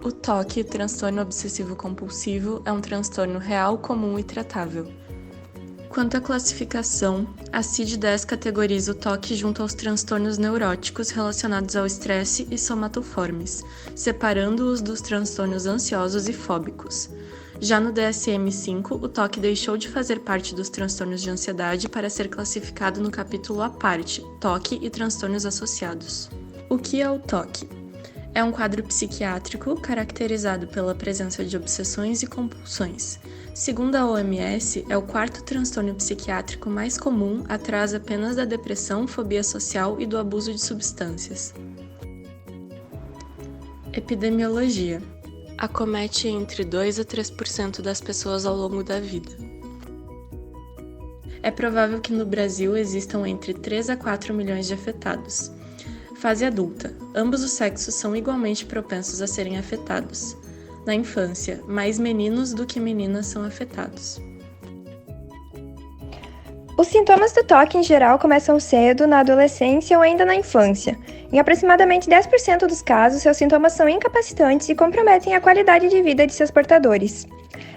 O TOC, transtorno obsessivo-compulsivo, é um transtorno real, comum e tratável. Quanto à classificação, a CID-10 categoriza o TOC junto aos transtornos neuróticos relacionados ao estresse e somatoformes, separando-os dos transtornos ansiosos e fóbicos. Já no DSM-5, o TOC deixou de fazer parte dos transtornos de ansiedade para ser classificado no capítulo à parte, TOC e transtornos associados. O que é o TOC? É um quadro psiquiátrico caracterizado pela presença de obsessões e compulsões. Segundo a OMS, é o quarto transtorno psiquiátrico mais comum, atrás apenas da depressão, fobia social e do abuso de substâncias. Epidemiologia. Acomete entre 2 a 3% das pessoas ao longo da vida. É provável que no Brasil existam entre 3 a 4 milhões de afetados. Fase adulta. Ambos os sexos são igualmente propensos a serem afetados. Na infância, mais meninos do que meninas são afetados. Os sintomas do TOC em geral começam cedo, na adolescência ou ainda na infância. Em aproximadamente 10% dos casos, seus sintomas são incapacitantes e comprometem a qualidade de vida de seus portadores.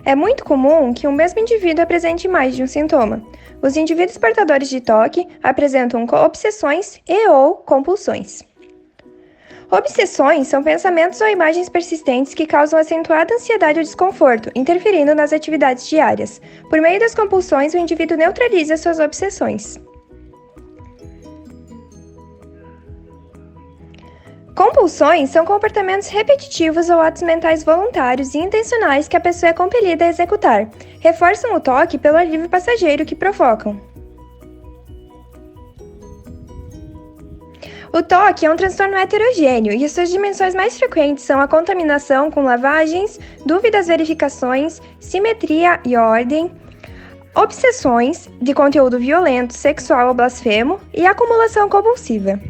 É muito comum que um mesmo indivíduo apresente mais de um sintoma. Os indivíduos portadores de TOC apresentam obsessões e/ou compulsões. Obsessões são pensamentos ou imagens persistentes que causam acentuada ansiedade ou desconforto, interferindo nas atividades diárias. Por meio das compulsões, o indivíduo neutraliza suas obsessões. Compulsões são comportamentos repetitivos ou atos mentais voluntários e intencionais que a pessoa é compelida a executar. Reforçam o TOC pelo alívio passageiro que provocam. O TOC é um transtorno heterogêneo e suas dimensões mais frequentes são a contaminação com lavagens, dúvidas verificações, simetria e ordem, obsessões de conteúdo violento, sexual ou blasfemo e acumulação compulsiva.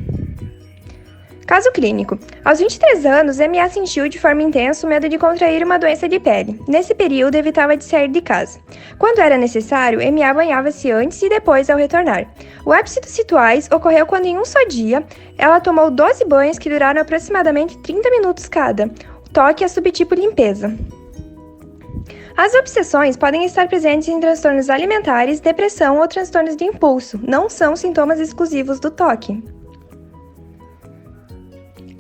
Caso clínico. Aos 23 anos, MA sentiu de forma intensa o medo de contrair uma doença de pele. Nesse período, evitava de sair de casa. Quando era necessário, MA banhava-se antes e depois ao retornar. O ápice dos rituais ocorreu quando, em um só dia, ela tomou 12 banhos que duraram aproximadamente 30 minutos cada. O TOC é subtipo limpeza. As obsessões podem estar presentes em transtornos alimentares, depressão ou transtornos de impulso. Não são sintomas exclusivos do TOC.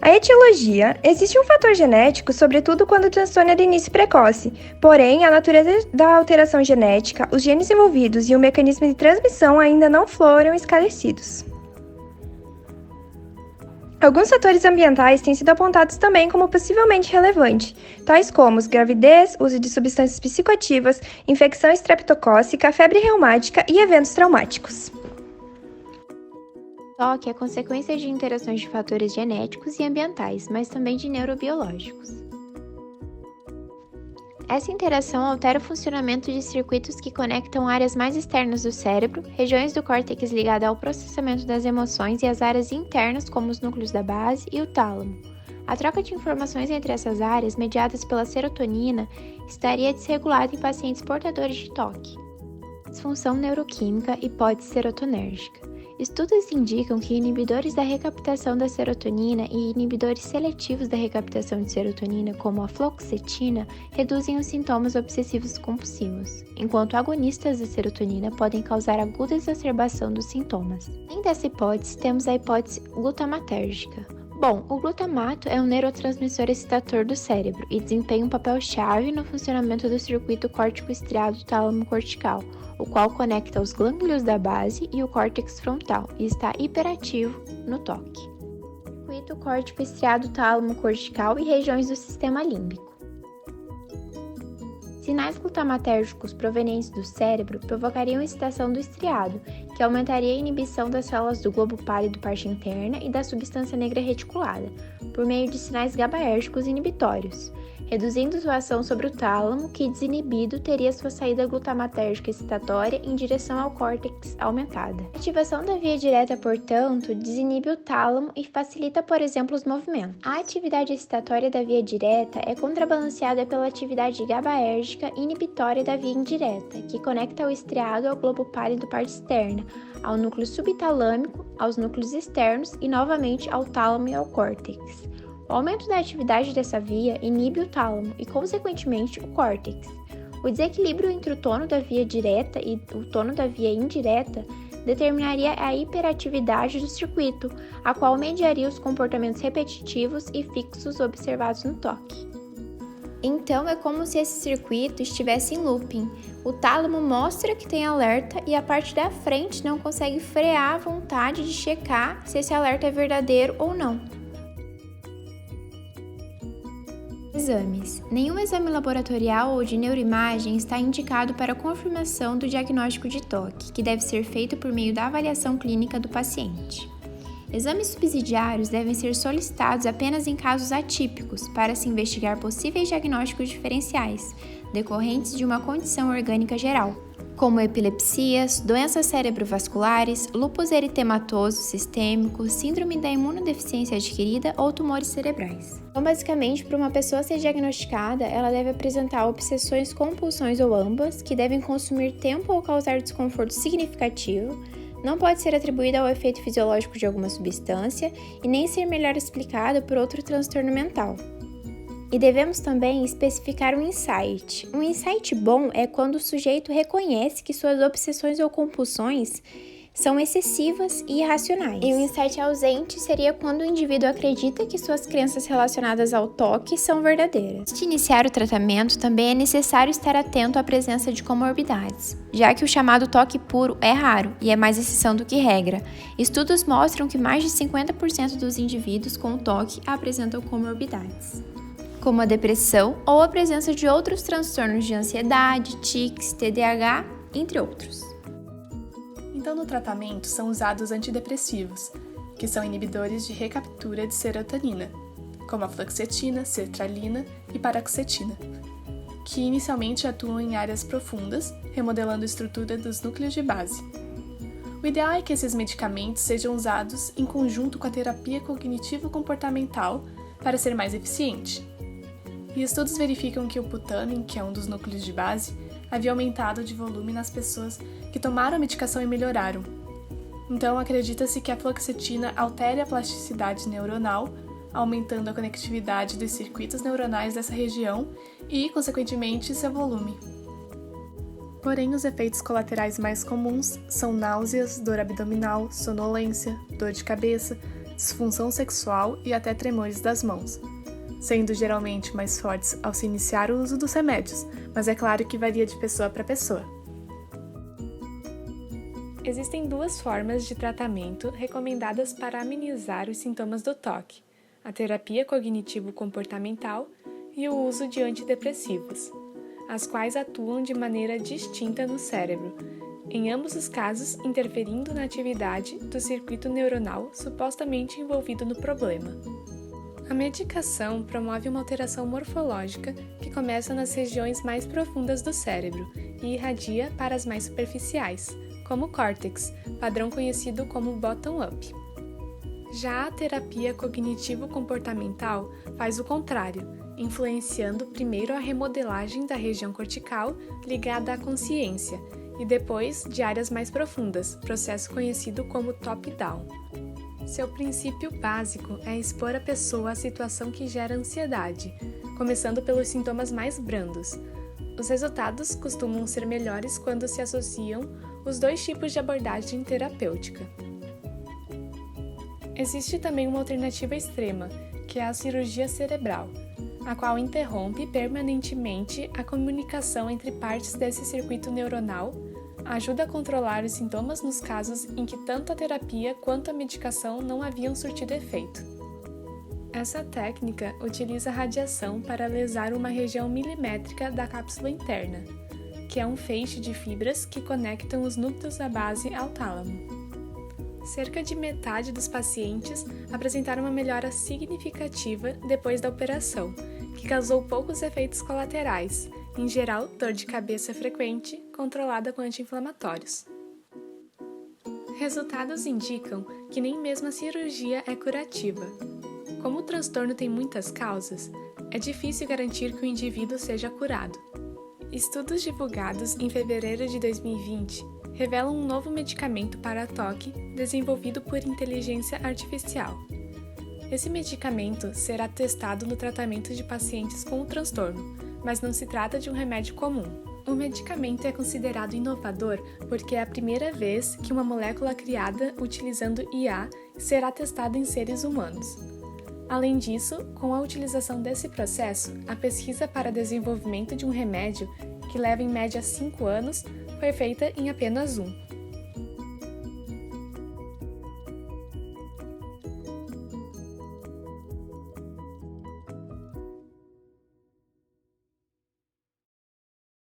A etiologia. Existe um fator genético, sobretudo quando o transtorno é de início precoce. Porém, a natureza da alteração genética, os genes envolvidos e o mecanismo de transmissão ainda não foram esclarecidos. Alguns fatores ambientais têm sido apontados também como possivelmente relevantes, tais como gravidez, uso de substâncias psicoativas, infecção estreptocócica, febre reumática e eventos traumáticos. TOC é consequência de interações de fatores genéticos e ambientais, mas também de neurobiológicos. Essa interação altera o funcionamento de circuitos que conectam áreas mais externas do cérebro, regiões do córtex ligadas ao processamento das emoções e as áreas internas, como os núcleos da base e o tálamo. A troca de informações entre essas áreas, mediadas pela serotonina, estaria desregulada em pacientes portadores de TOC. Disfunção neuroquímica e hipótese serotonérgica. Estudos indicam que inibidores da recaptação da serotonina e inibidores seletivos da recaptação de serotonina, como a fluoxetina, reduzem os sintomas obsessivos compulsivos, enquanto agonistas da serotonina podem causar aguda exacerbação dos sintomas. Além dessa hipótese, temos a hipótese glutamatérgica. Bom, o glutamato é um neurotransmissor excitator do cérebro e desempenha um papel-chave no funcionamento do circuito córtico-estriado tálamo-cortical, o qual conecta os gânglios da base e o córtex frontal e está hiperativo no TOC. Circuito córtico-estriado tálamo-cortical e regiões do sistema límbico. Sinais glutamatérgicos provenientes do cérebro provocariam excitação do estriado, que aumentaria a inibição das células do globo pálido parte interna e da substância negra reticulada, por meio de sinais GABAérgicos inibitórios, reduzindo sua ação sobre o tálamo, que desinibido teria sua saída glutamatérgica excitatória em direção ao córtex aumentada. A ativação da via direta, portanto, desinibe o tálamo e facilita, por exemplo, os movimentos. A atividade excitatória da via direta é contrabalanceada pela atividade GABAérgica inibitória da via indireta, que conecta o estriado ao globo pálido parte externa, ao núcleo subtalâmico, aos núcleos externos e novamente ao tálamo e ao córtex. O aumento da atividade dessa via inibe o tálamo e, consequentemente, o córtex. O desequilíbrio entre o tono da via direta e o tono da via indireta determinaria a hiperatividade do circuito, a qual mediaria os comportamentos repetitivos e fixos observados no toque. Então, é como se esse circuito estivesse em looping. O tálamo mostra que tem alerta e a parte da frente não consegue frear a vontade de checar se esse alerta é verdadeiro ou não. Exames. Nenhum exame laboratorial ou de neuroimagem está indicado para a confirmação do diagnóstico de toque, que deve ser feito por meio da avaliação clínica do paciente. Exames subsidiários devem ser solicitados apenas em casos atípicos, para se investigar possíveis diagnósticos diferenciais, decorrentes de uma condição orgânica geral, como epilepsias, doenças cerebrovasculares, lúpus eritematoso sistêmico, síndrome da imunodeficiência adquirida ou tumores cerebrais. Então, basicamente, para uma pessoa ser diagnosticada, ela deve apresentar obsessões, compulsões ou ambas, que devem consumir tempo ou causar desconforto significativo, não pode ser atribuída ao efeito fisiológico de alguma substância e nem ser melhor explicada por outro transtorno mental. E devemos também especificar um insight. Um insight bom é quando o sujeito reconhece que suas obsessões ou compulsões são excessivas e irracionais. E um insight ausente seria quando o indivíduo acredita que suas crenças relacionadas ao toque são verdadeiras. Antes de iniciar o tratamento, também é necessário estar atento à presença de comorbidades, já que o chamado toque puro é raro e é mais exceção do que regra. Estudos mostram que mais de 50% dos indivíduos com toque apresentam comorbidades, como a depressão ou a presença de outros transtornos de ansiedade, tics, TDAH, entre outros. Então, no tratamento são usados antidepressivos, que são inibidores de recaptura de serotonina, como a fluoxetina, sertralina e paroxetina, que inicialmente atuam em áreas profundas, remodelando a estrutura dos núcleos de base. O ideal é que esses medicamentos sejam usados em conjunto com a terapia cognitivo-comportamental para ser mais eficiente. E estudos verificam que o putamen, que é um dos núcleos de base, havia aumentado de volume nas pessoas que tomaram a medicação e melhoraram. Então, acredita-se que a fluoxetina altere a plasticidade neuronal, aumentando a conectividade dos circuitos neuronais dessa região e, consequentemente, seu volume. Porém, os efeitos colaterais mais comuns são náuseas, dor abdominal, sonolência, dor de cabeça, disfunção sexual e até tremores das mãos, sendo geralmente mais fortes ao se iniciar o uso dos remédios, mas é claro que varia de pessoa para pessoa. Existem duas formas de tratamento recomendadas para amenizar os sintomas do toque: a terapia cognitivo-comportamental e o uso de antidepressivos, as quais atuam de maneira distinta no cérebro, em ambos os casos interferindo na atividade do circuito neuronal supostamente envolvido no problema. A medicação promove uma alteração morfológica que começa nas regiões mais profundas do cérebro e irradia para as mais superficiais, como o córtex, padrão conhecido como bottom-up. Já a terapia cognitivo-comportamental faz o contrário, influenciando primeiro a remodelagem da região cortical ligada à consciência e depois de áreas mais profundas, processo conhecido como top-down. Seu princípio básico é expor a pessoa à situação que gera ansiedade, começando pelos sintomas mais brandos. Os resultados costumam ser melhores quando se associam os dois tipos de abordagem terapêutica. Existe também uma alternativa extrema, que é a cirurgia cerebral, a qual interrompe permanentemente a comunicação entre partes desse circuito neuronal, ajuda a controlar os sintomas nos casos em que tanto a terapia quanto a medicação não haviam surtido efeito. Essa técnica utiliza radiação para lesar uma região milimétrica da cápsula interna, que é um feixe de fibras que conectam os núcleos da base ao tálamo. Cerca de metade dos pacientes apresentaram uma melhora significativa depois da operação, que causou poucos efeitos colaterais, em geral, dor de cabeça frequente, controlada com anti-inflamatórios. Resultados indicam que nem mesmo a cirurgia é curativa. Como o transtorno tem muitas causas, é difícil garantir que o indivíduo seja curado. Estudos divulgados em fevereiro de 2020 revelam um novo medicamento para toque desenvolvido por inteligência artificial. Esse medicamento será testado no tratamento de pacientes com o transtorno, mas não se trata de um remédio comum. O medicamento é considerado inovador porque é a primeira vez que uma molécula criada utilizando IA será testada em seres humanos. Além disso, com a utilização desse processo, a pesquisa para desenvolvimento de um remédio, que leva em média 5 anos, foi feita em apenas 1.